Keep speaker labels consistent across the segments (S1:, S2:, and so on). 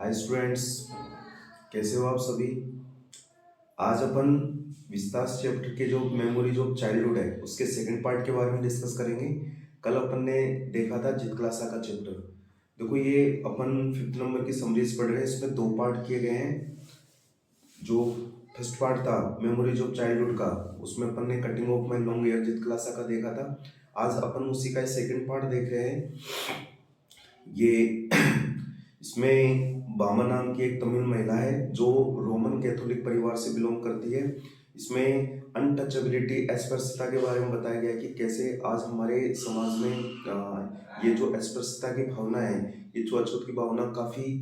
S1: Hi students, कैसे हो आप सभी। आज अपन विस्तार चैप्टर के जो मेमोरीज ऑफ चाइल्डहुड है उसके सेकंड पार्ट के बारे में डिस्कस करेंगे। कल अपन ने देखा था जिज्ञासा का चैप्टर। देखो, ये अपन 5th नंबर की समरीज पढ़ रहे हैं। इसमें 2 पार्ट किए गए हैं। जो फर्स्ट पार्ट था मेमोरीज ऑफ चाइल्डहुड का, उसमें अपन ने cutting of my long hair जिज्ञासा का देखा था। आज अपन उसी का सेकंड पार्ट देख रहे हैं। ये इसमें बामा नाम की एक तमिल महिला है जो रोमन कैथोलिक परिवार से बिलोंग करती है। इसमें अनटचेबिलिटी अस्पृश्यता के बारे में बताया गया कि कैसे आज हमारे समाज में ये जो अस्पृश्यता की भावना है, ये छुआछूत की भावना काफ़ी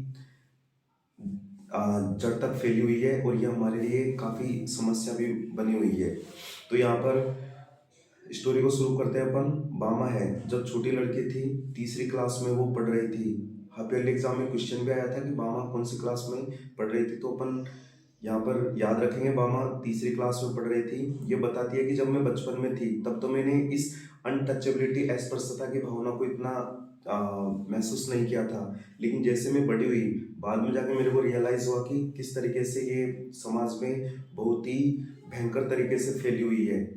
S1: जड़ तक फैली हुई है और ये हमारे लिए काफ़ी समस्या भी बनी हुई है। तो यहाँ पर स्टोरी को शुरू करते हैं अपन। बामा है, जब छोटी लड़की थी, तीसरी क्लास में वो पढ़ रही थी। हाफ ईयरली एग्जाम में क्वेश्चन भी आया था कि बामा कौन सी क्लास में पढ़ रही थी, तो अपन यहाँ पर याद रखेंगे बामा तीसरी क्लास में पढ़ रही थी। ये बताती है कि जब मैं बचपन में थी तब तो मैंने इस अनटचेबिलिटी अस्पृश्यता की भावना को इतना महसूस नहीं किया था, लेकिन जैसे मैं बड़ी हुई बाद में जाके मेरे को रियलाइज़ हुआ कि किस तरीके से ये समाज में बहुत ही भयंकर तरीके से फैली हुई है।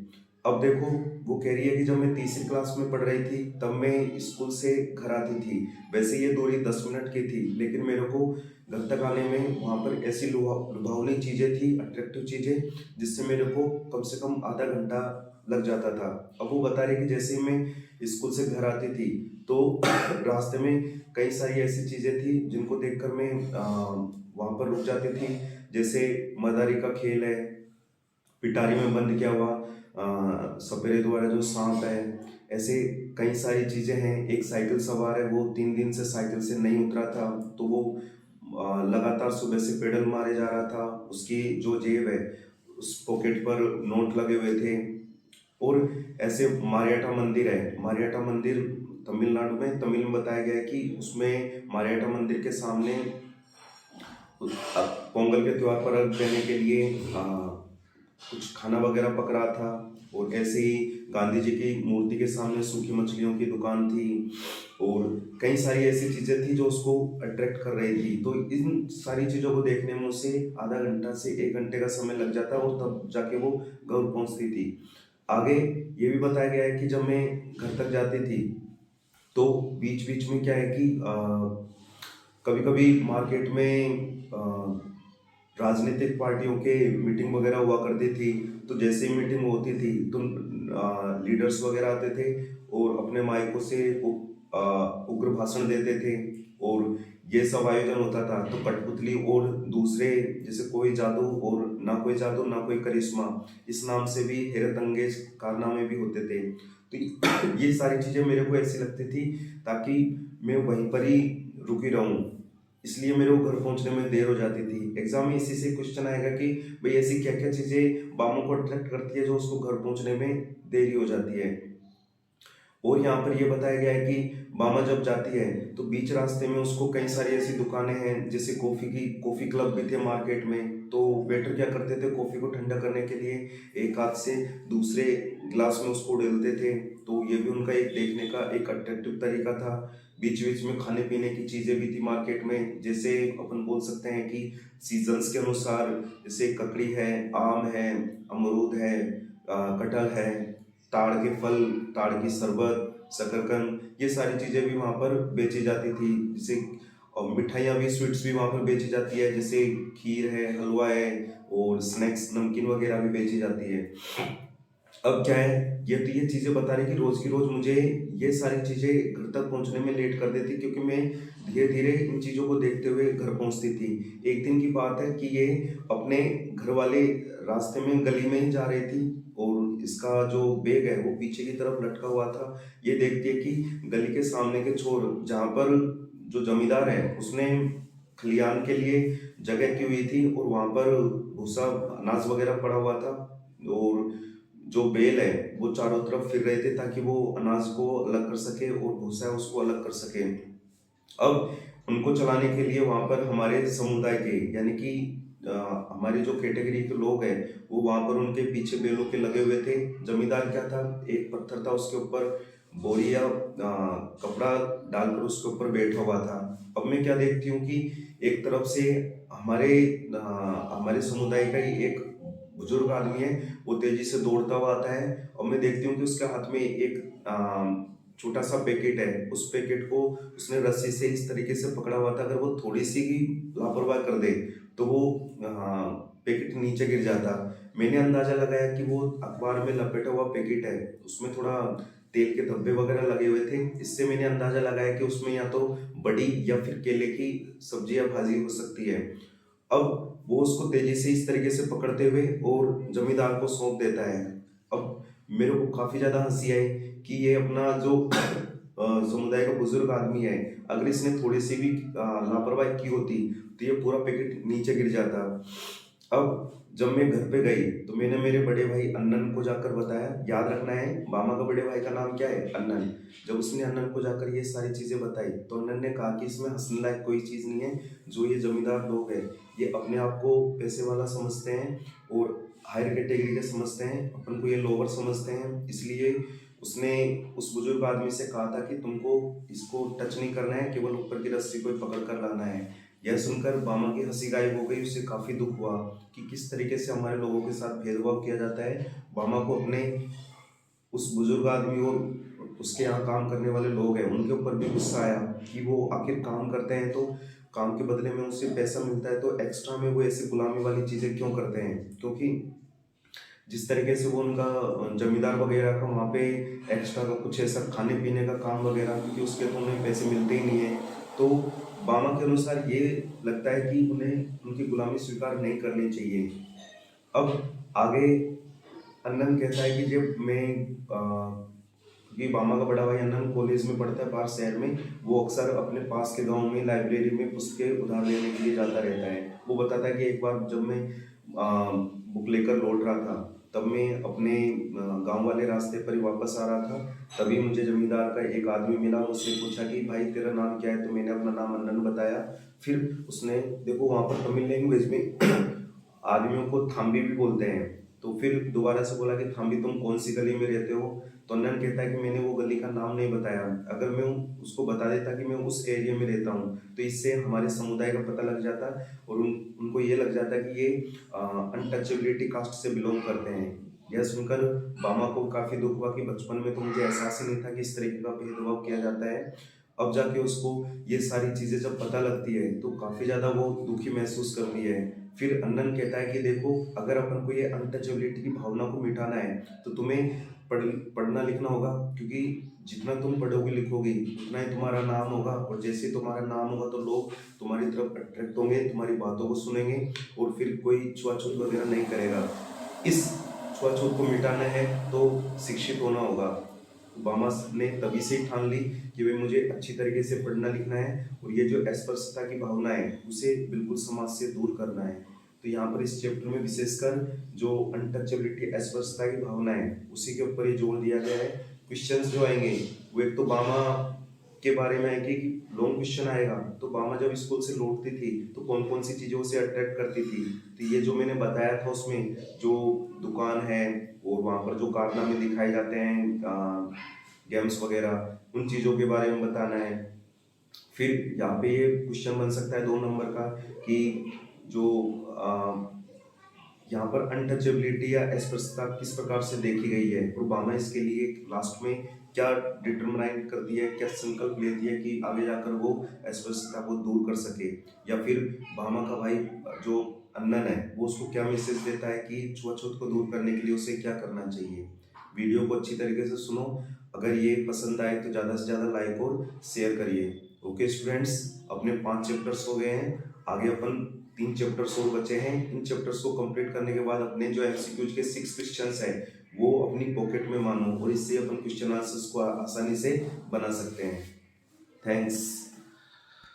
S1: अब देखो, वो कह रही है कि जब मैं तीसरी क्लास में पढ़ रही थी तब मैं स्कूल से घर आती थी। वैसे ये दूरी 10 मिनट की थी, लेकिन मेरे को घर तक आने में वहाँ पर ऐसी लुभावनी चीज़ें थी, अट्रैक्टिव चीज़ें, जिससे मेरे को कम से कम आधा घंटा लग जाता था। अब वो बता रही कि जैसे मैं स्कूल से घर आती थी तो रास्ते में कई सारी ऐसी चीज़ें थी जिनको देखकर मैं वहाँ पर रुक जाती थी। जैसे मदारी का खेल है, पिटारी में बंद किया हुआ सपेरे द्वारा जो सांप है, ऐसे कई सारी चीज़ें हैं। एक साइकिल सवार है, वो 3 दिन से साइकिल से नहीं उतरा था, तो वो लगातार सुबह से पेडल मारे जा रहा था। उसकी जो जेब है उस पॉकेट पर नोट लगे हुए थे। और ऐसे मारियाटा मंदिर है, मारियाटा मंदिर तमिलनाडु में, तमिल में बताया गया है कि उसमें मारियाटा मंदिर के सामने पोंगल के त्यौहार पर अर्घ देने के लिए कुछ खाना वगैरह पक रहा था। और ऐसे ही गांधी जी की मूर्ति के सामने सूखी मछलियों की दुकान थी और कई सारी ऐसी चीज़ें थी जो उसको अट्रैक्ट कर रही थी। तो इन सारी चीज़ों को देखने में उसे आधा घंटा से 1 घंटे का समय लग जाता और तब जाके वो घर पहुंचती थी। आगे ये भी बताया गया है कि जब मैं घर तक जाती थी तो बीच बीच में क्या है कि कभी कभी मार्केट में राजनीतिक पार्टियों के मीटिंग वगैरह हुआ करती थी। तो जैसे ही मीटिंग होती थी तो लीडर्स वगैरह आते थे और अपने माइकों से उग्र भाषण देते थे। और ये सब आयोजन होता था तो कठपुतली और दूसरे जैसे कोई जादू और ना कोई जादू ना कोई करिश्मा, इस नाम से भी हैरत अंगेज कारनामे भी होते थे। तो ये सारी चीज़ें मेरे को ऐसी लगती थी ताकि मैं वहीं पर ही रुकी रहूं, इसलिए मेरे को घर पहुंचने में देर हो जाती थी। एग्जाम में इसी से क्वेश्चन आएगा कि भाई ऐसी क्या क्या चीज़ें बामों को अट्रैक्ट करती है जो उसको घर पहुंचने में देरी हो जाती है। और यहाँ पर ये बताया गया है कि बामा जब जाती है तो बीच रास्ते में उसको कई सारी ऐसी दुकानें हैं, जैसे कॉफ़ी क्लब भी थे मार्केट में। तो वेटर क्या करते थे, कॉफ़ी को ठंडा करने के लिए एक हाथ से दूसरे गिलास में उसको डालते थे। तो ये भी उनका एक देखने का एक अट्रैक्टिव तरीका था। बीच बीच में खाने पीने की चीज़ें भी थी मार्केट में, जैसे अपन बोल सकते हैं कि सीजन्स के अनुसार, जैसे ककड़ी है, आम है, अमरूद है, कटहल है, ताड़ के फल, ताड़ की शरबत, शकरकंद, ये सारी चीज़ें भी वहाँ पर बेची जाती थी। जैसे और मिठाइयाँ भी, स्वीट्स भी वहाँ पर बेची जाती है, जैसे खीर है, हलवा है और स्नैक्स नमकीन वगैरह भी बेची जाती है। अब क्या है, ये चीज़ें बता रही कि रोज़ की रोज़ मुझे ये सारी चीज़ें घर तक पहुँचने में लेट कर देती, क्योंकि मैं धीरे धीरे इन चीज़ों को देखते हुए घर पहुँचती थी। एक दिन की बात है कि ये अपने घर वाले रास्ते में गली में ही जा रही थी और इसका जो बैग है वो पीछे की तरफ लटका हुआ था। ये देखती है कि गली के सामने के छोर जहाँ पर जो जमींदार है उसने खलियान के लिए जगह की हुई थी और वहाँ पर भूसा अनाज वगैरह पड़ा हुआ था। और जो बेल है वो चारों तरफ फिर रहे थे ताकि वो अनाज को अलग कर सके और भूसा है उसको अलग कर सके। अब उनको चलाने के लिए वहाँ पर हमारे समुदाय के, यानी कि हमारी जो कैटेगरी के लोग हैं, वो वहाँ पर उनके पीछे बेलों के लगे हुए थे। जमींदार क्या था, एक पत्थर था, उसके ऊपर बोरी या कपड़ा डालकर उसके ऊपर बैठा हुआ था। अब मैं क्या देखती हूँ कि एक तरफ से हमारे हमारे समुदाय का ही एक बुजुर्ग आदमी है, वो तेजी से दौड़ता हुआ आता है और मैं देखती हूँ कि उसके हाथ में एक छोटा सा पैकेट है। उस पैकेट को उसने रस्सी से इस तरीके से पकड़ा हुआ था, अगर वो थोड़ी सी भी लापरवाही कर दे तो वो पैकेट नीचे गिर जाता। मैंने अंदाजा लगाया कि वो अखबार में लपेटा हुआ पैकेट है, उसमें थोड़ा तेल के धब्बे वगैरह लगे हुए थे। इससे मैंने अंदाजा लगाया कि उसमें या तो बड़ी या फिर केले की सब्जी या भाजी हो सकती है। अब वो उसको तेजी से इस तरीके से पकड़ते हुए और जमींदार को सौंप देता है। अब मेरे को काफी ज्यादा हंसी आई कि ये अपना जो समुदाय का बुजुर्ग आदमी है, अगर इसने थोड़ी सी भी लापरवाही की होती तो ये पूरा पैकेट नीचे गिर जाता। अब जब मैं घर पे गई तो मैंने मेरे बड़े भाई अन्नन को जाकर बताया। याद रखना है, मामा का बड़े भाई का नाम क्या है, अन्नन। जब उसने अन्नन को जाकर ये सारी चीजें बताई तो अन्नन ने कहा कि इसमें हंसने लायक कोई चीज नहीं है। जो ये जमींदार लोग हैं ये अपने आप को पैसे वाला समझते हैं और हायर कैटेगरी के समझते हैं, अपन को ये लोअर समझते हैं। इसलिए उसने उस बुजुर्ग आदमी से कहा था कि तुमको इसको टच नहीं करना है, केवल ऊपर की रस्सी को पकड़ कर लाना है। यह सुनकर बामा की हंसी गायब हो गई। उसे काफी दुख हुआ कि किस तरीके से हमारे लोगों के साथ भेदभाव किया जाता है। बामा को अपने उस बुजुर्ग आदमी और उसके यहाँ काम करने वाले लोग हैं उनके ऊपर भी गुस्सा आया कि वो आखिर काम करते हैं तो काम के बदले में उनसे पैसा मिलता है, तो एक्स्ट्रा में वो ऐसे गुलामी वाली चीजें क्यों करते हैं। क्योंकि जिस तरीके से वो उनका जमींदार वगैरह का वहाँ पे एक्स्ट्रा का कुछ ऐसा खाने पीने का काम वगैरह, क्योंकि उसके तो उन्हें पैसे मिलते ही नहीं है। तो बामा के अनुसार ये लगता है कि उन्हें उनकी गुलामी स्वीकार नहीं करनी चाहिए। अब आगे अन्नन कहता है कि जब मैं क्योंकि बामा का बड़ा भाई अन्नन कॉलेज में पढ़ता है बाहर शहर में, वो अक्सर अपने पास के गांव में लाइब्रेरी में पुस्तकें उधार लेने के लिए जाता रहता है। वो बताता है कि एक बार जब मैं बुक लेकर लौट रहा था तब मैं अपने गांव वाले रास्ते पर ही वापस आ रहा था। तभी मुझे जमींदार का एक आदमी मिला, उसने पूछा कि भाई तेरा नाम क्या है, तो मैंने अपना नाम अन्नन बताया। फिर उसने, देखो वहाँ पर तमिल लैंग्वेज में आदमियों को थाम्बी भी बोलते हैं, तो फिर दोबारा से बोला कि थाम्बी तुम कौन सी गली में रहते हो। तो अन्नन कहता है कि मैंने वो गली का नाम नहीं बताया, अगर मैं उसको बता देता कि मैं उस एरिया में रहता हूँ तो इससे हमारे समुदाय का पता लग जाता और उनको ये लग जाता कि ये अनटचेबिलिटी कास्ट से बिलोंग करते हैं। यह सुनकर बामा को काफी दुख हुआ कि बचपन में तो मुझे एहसास ही नहीं था कि इस तरीके का भेदभाव किया जाता है। अब जाके उसको ये सारी चीजें जब पता लगती है तो काफी ज्यादा वो दुखी महसूस करती है। फिर अन्नन कहता है कि देखो, अगर अपन को ये अनटचेबिलिटी की भावना को मिटाना है तो तुम्हें पढ़ना लिखना होगा, क्योंकि जितना तुम पढ़ोगे लिखोगे उतना ही तुम्हारा नाम होगा, और जैसे तुम्हारा नाम होगा तो लोग तुम्हारी तरफ अट्रैक्ट होंगे, तुम्हारी बातों को सुनेंगे और फिर कोई छुआछूत वगैरह नहीं करेगा। इस छुआछूत को मिटाना है तो शिक्षित होना होगा। ओबामा ने तभी से ही ठान ली कि भाई मुझे अच्छी तरीके से पढ़ना लिखना है और ये जो अस्पृश्यता की भावना है उसे बिल्कुल समाज से दूर करना है। तो यहाँ पर इस चैप्टर में विशेषकर जो अनटचेबिलिटी अस्पृश्यता की भावना है उसी के ऊपर ये जोर दिया गया है। क्वेश्चंस जो आएंगे वो एक तो बामा के बारे में है कि लॉन्ग क्वेश्चन आएगा, तो बामा जब स्कूल से लौटती थी तो कौन कौन सी चीज़ों से अट्रैक्ट करती थी, तो ये जो मैंने बताया था उसमें जो दुकान है और वहाँ पर जो कारनामे दिखाए जाते हैं गेम्स वगैरह, उन चीज़ों के बारे में बताना है। फिर यहाँ पे ये क्वेश्चन बन सकता है 2 नंबर का कि जो यहाँ पर अनटचेबिलिटी या अस्पृश्यता किस प्रकार से देखी गई है, और बामा इसके लिए लास्ट में क्या डिटरमाइन करती है, क्या संकल्प लेती है कि आगे जाकर वो अस्पृश्यता को दूर कर सके, या फिर बामा का भाई जो अन्नन है वो उसको क्या मैसेज देता है कि छुआछूत को दूर करने के लिए उसे क्या करना चाहिए। वीडियो को अच्छी तरीके से सुनो, अगर ये पसंद आए तो ज़्यादा से ज़्यादा लाइक और शेयर करिए। ओके स्टूडेंट्स, अपने 5 चैप्टर्स हो गए हैं, आगे अपन 3 चैप्टर्स और बचे हैं। इन चैप्टर्स को कंप्लीट करने के बाद अपने जो एमसीक्यूज के 6 क्वेश्चंस हैं वो अपनी पॉकेट में मानो, और इससे अपन क्वेश्चन आंसर्स को आसानी से बना सकते हैं। थैंक्स।